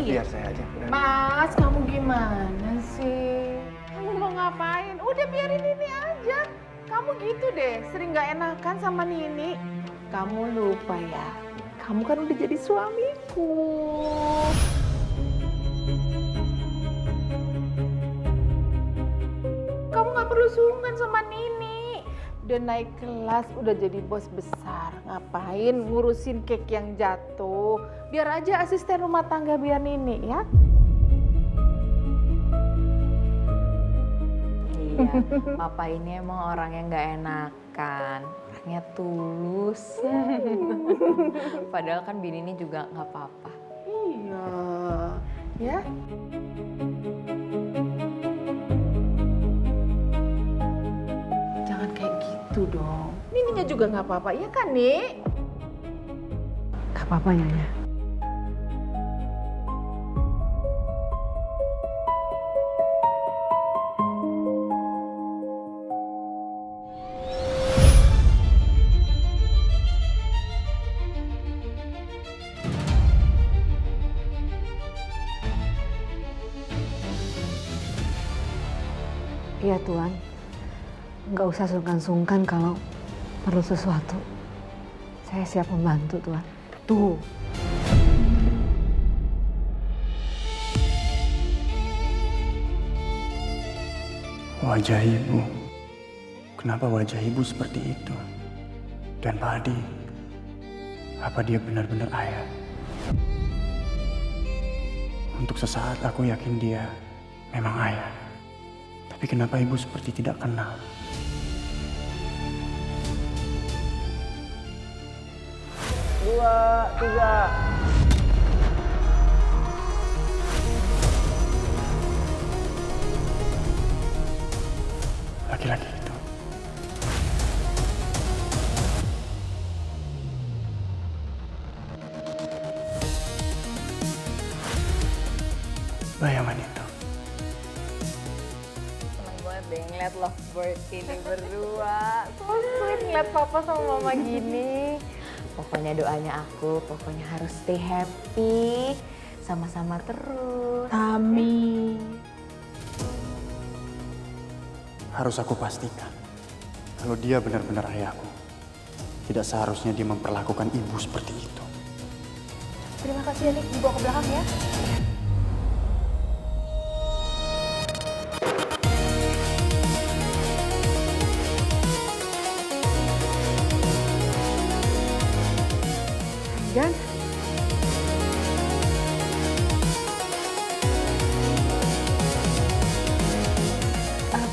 Biar saya aja. Mas, kamu gimana sih? Kamu mau ngapain? Udah biarin ini aja. Kamu gitu deh, sering gak enakan sama Nini. Kamu lupa ya, kamu kan udah jadi suamiku. Kamu gak perlu sungkan sama Nini. Udah naik kelas, udah jadi bos besar. Ngapain ngurusin cake yang jatuh? Biar aja asisten rumah tangga biar Nini ya. Iya, papa ini emang orang yang gak enakan. Orangnya tulus. Padahal kan bini ini juga gak apa-apa. Iya, ya. Jangan kayak gitu dong. Nininya juga nggak apa-apa, ya kan, Nik? Gak apa-apa, Nyonya. Iya, Tuan. Nggak usah sungkan-sungkan kalau perlu sesuatu. Saya siap membantu, Tuan. Tuh. Wajah ibu. Kenapa wajah ibu seperti itu? Dan Pak Adi, apa dia benar-benar ayah? Untuk sesaat aku yakin dia memang ayah. Tapi kenapa ibu seperti tidak kenal? Dua, tiga. Laki-laki itu. Bayangan itu. Seneng banget deh ngeliat lovebird ini berdua. So sweet ngeliat papa sama mama gini. Pokoknya doanya aku, pokoknya harus stay happy. Sama-sama terus. Amin. Harus aku pastikan kalau dia benar-benar ayahku. Tidak seharusnya dia memperlakukan ibu seperti itu. Terima kasih ya, Nik. Dibawa ke belakang ya. Dan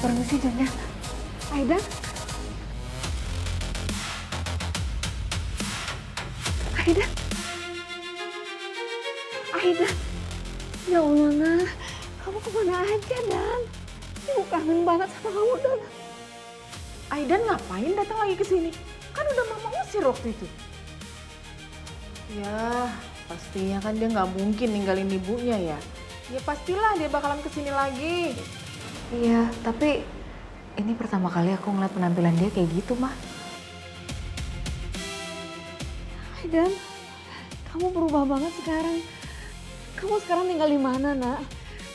permisi, Nyonya. Aidan? Aidan? Aidan? Ya Allah, Nak. Kamu kemana aja, Dan? Ibu kangen banget sama kamu, Dan. Aidan ngapain datang lagi ke sini? Kan udah mama usir waktu itu. Ya, pastinya kan dia nggak mungkin ninggalin ibunya ya. Ya pastilah dia bakalan kesini lagi. Iya, tapi ini pertama kali aku ngeliat penampilan dia kayak gitu, Mah. Aidan, kamu berubah banget sekarang. Kamu sekarang tinggal di mana, Nak?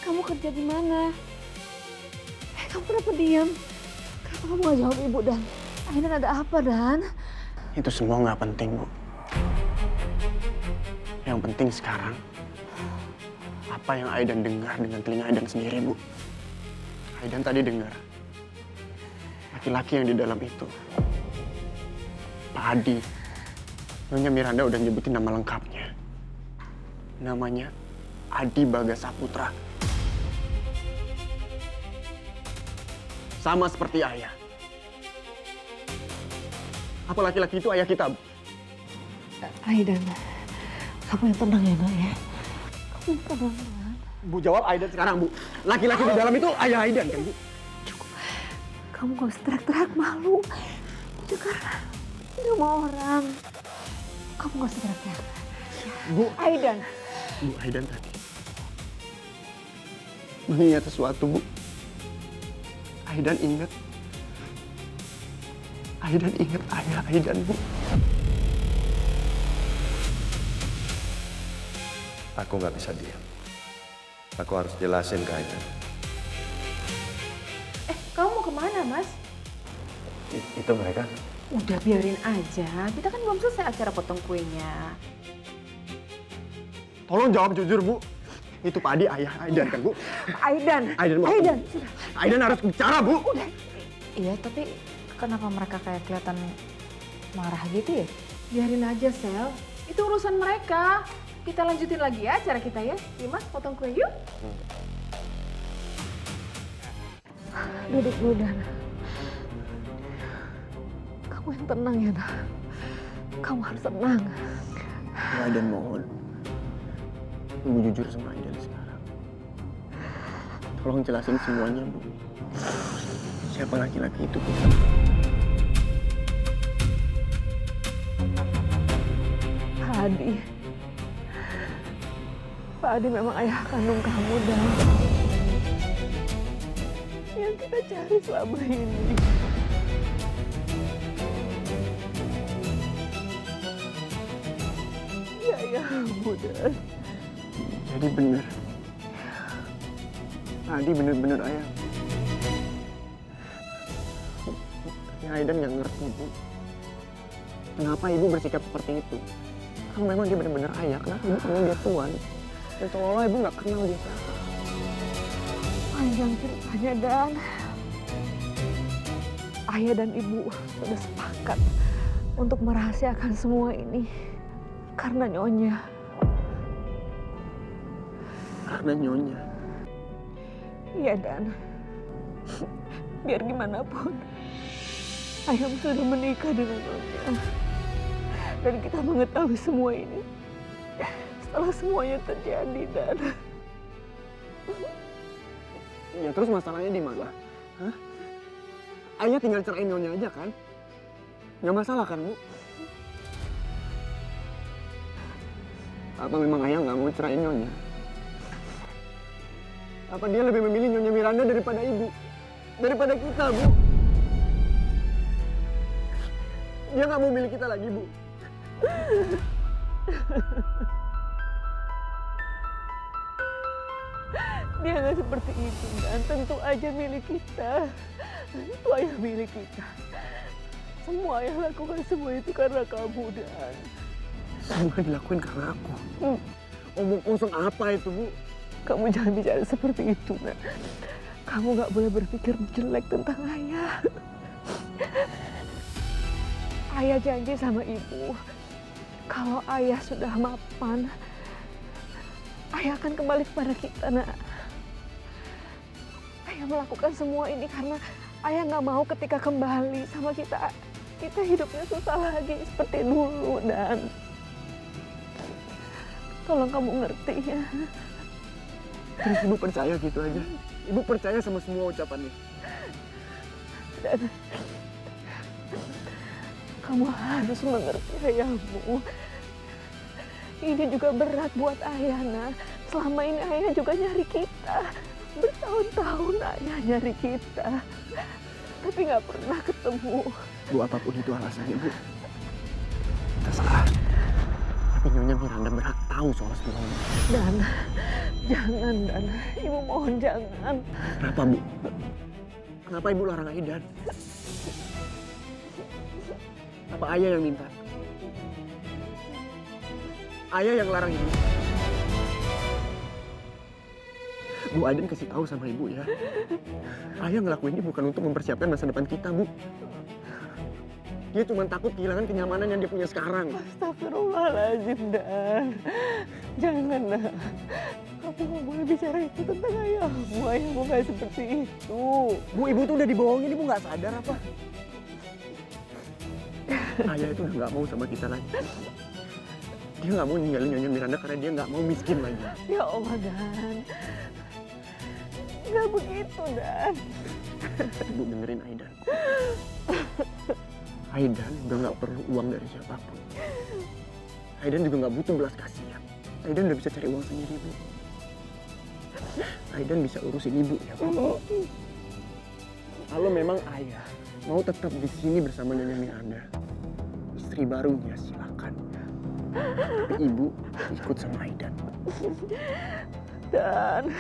Kamu kerja di mana? Kamu kenapa diam? Kenapa kamu gak jawab Ibu, Dan? Aidan, ada apa, Dan? Itu semua nggak penting, Bu. Yang penting sekarang, apa yang Aidan dengar dengan telinga Aidan sendiri, Bu. Aidan tadi dengar, laki-laki yang di dalam itu, Pak Adi, Nyonya Miranda udah nyebutin nama lengkapnya. Namanya Adi Bagas Saputra. Sama seperti ayah. Apa laki-laki itu ayah kita, Bu? Aidan, kamu yang tenang ya, Nak, ya? Kamu yang tenang, Dan. Bu, jawab Aidan sekarang, Bu. Laki-laki di dalam itu ayah Aidan, kan, Bu? Kamu gak usah teriak-teriak, malu. Itu karena di rumah orang. Kamu gak usah teriak-teriak. Bu, Aidan. Bu, Aidan tadi mengingat sesuatu, Bu. Aidan ingat ayah Aidan, Bu. Aku nggak bisa diam. Aku harus jelasin ke Aidan. Kamu mau kemana, Mas? Itu mereka. Udah biarin aja, kita kan belum selesai acara potong kuenya. Tolong jawab jujur, Bu. Itu Pak Adi ayah Aidan kan, Bu? Aidan, Aidan, Aidan harus bicara, Bu. Iya, tapi kenapa mereka kayak kelihatan marah gitu ya? Biarin aja, Sel. Itu urusan mereka. Kita lanjutin lagi ya acara kita ya. Mas, potong kue yuk. Duduk dulu, Dan. Kamu yang tenang ya, Dan. Kamu harus tenang. Ya, Aidan mohon. Ibu jujur sama Aidan sekarang. Tolong jelasin semuanya, Bu. Siapa laki-laki itu, Bu? Pak Adi. Pak Adi memang ayah kandung kamu, Dan. Yang kita cari selama ini. Ya, ayahmu, Dan. Jadi bener. Adi bener-bener ayah. Tapi Aidan nggak ngerti, Bu. Kenapa ibu bersikap seperti itu? Kalau memang dia bener-bener ayah, kenapa ibu panggil dia tuan? Dan seolah-olah ibu nggak kenal dia siapa. Panjang ceritanya, Dan. Ayah dan ibu sudah sepakat untuk merahasiakan semua ini karena Nyonya. Karena Nyonya. Iya, Dan. Biar gimana pun, Ayam sudah menikah dengan Nyonya. Dan kita mengetahui semua ini setelah semuanya terjadi, Dan. Ya terus masalahnya di mana? Hah? Ayah tinggal cerain Nyonya aja kan? Nggak masalah kan, Bu? Apa memang ayah nggak mau cerain Nyonya? Apa dia lebih memilih Nyonya Miranda daripada ibu? Daripada kita, Bu? Dia nggak mau milih kita lagi, Bu. Dia nggak seperti itu, Dan. Tentu aja milik kita. Tentu ayah milik kita. Semua ayah lakukan semua itu karena kamu, Dan. Semua dilakuin karena aku. Omong kosong apa itu, Bu? Kamu jangan bicara seperti itu, Nak. Kamu nggak boleh berpikir jelek tentang ayah. Ayah janji sama ibu, kalau ayah sudah mapan, ayah akan kembali kepada kita, Nak. Ayah melakukan semua ini karena ayah nggak mau ketika kembali sama kita, kita hidupnya susah lagi seperti dulu, Dan. Tolong kamu ngerti ya. Terus ibu percaya gitu aja? Ibu percaya sama semua ucapannya? Dan kamu harus mengerti ayahmu. Ini juga berat buat ayah, Nak. Selama ini ayah juga nyari kita. Bertahun-tahun ayah nyari kita. Tapi nggak pernah ketemu. Bu, apapun itu alasannya, Bu. Terserah. Tapi Nyonya Miranda berhak tahu soal semuanya. Dan, jangan, Dan. Ibu mohon jangan. Kenapa, Bu? Kenapa ibu larang Aidan? Apa ayah yang minta? Ayah yang larang ibu? Bu, Aidan kasih tahu sama ibu ya. Ayah ngelakuin ini bukan untuk mempersiapkan masa depan kita, Bu. Dia cuma takut kehilangan kenyamanan yang dia punya sekarang. Astagfirullahaladzim, Dan. Jangan, Nak. Kamu nggak boleh bicara itu tentang ayahmu. Ayahmu nggak seperti itu. Bu, ibu tuh udah dibohongin, ibu nggak sadar apa? Ayah itu udah nggak mau sama kita lagi. Dia nggak mau ninggalin Nyonya Miranda karena dia nggak mau miskin lagi. Ya Allah, Dan. Nggak begitu, Dan. Ibu dengerin Aidan. Aidan udah nggak perlu uang dari siapapun. Aidan juga nggak butuh belas kasihan. Aidan udah bisa cari uang sendiri, Bu. Aidan bisa urusin ibu ya, Bu. Kalau memang ayah mau tetap di sini bersama Nyonya Miranda, istri barunya silakan. Tapi ibu ikut sama Aidan. Dan,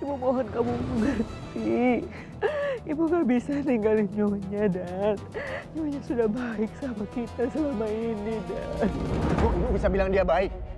Ibu mohon kamu mengerti. Ibu gak bisa ninggalin Nyonya, Dan. Nyonya sudah baik sama kita selama ini, Dan. Ibu bisa bilang dia baik.